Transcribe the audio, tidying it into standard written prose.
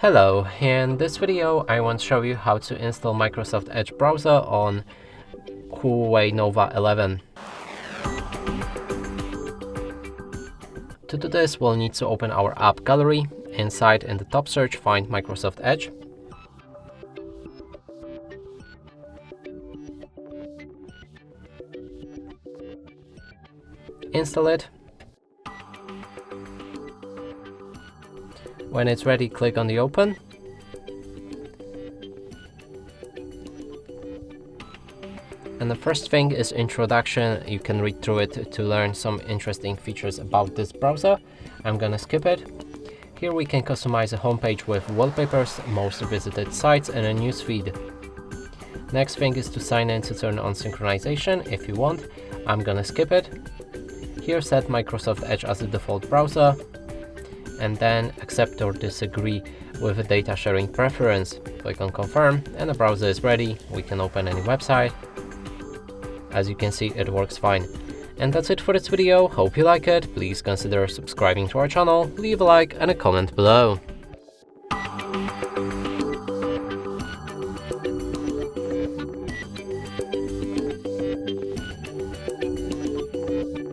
Hello, in this video I want to show you how to install Microsoft Edge browser on Huawei Nova 11. To do this, we'll need to open our AppGallery. Inside, in the top search, find Microsoft Edge. Install it. When it's ready, click on the open. And the first thing is introduction. You can read through it to learn some interesting features about this browser. I'm gonna skip it. Here we can customize a homepage with wallpapers, most visited sites, and a news feed. Next thing is to sign in to turn on synchronization if you want. I'm gonna skip it. Here set Microsoft Edge as the default browser, and then accept or disagree with a data sharing preference. Click on confirm and the browser is ready. We can open any website. As you can see, it works fine. And that's it for this video. Hope you like it. Please consider subscribing to our channel, leave a like and a comment below.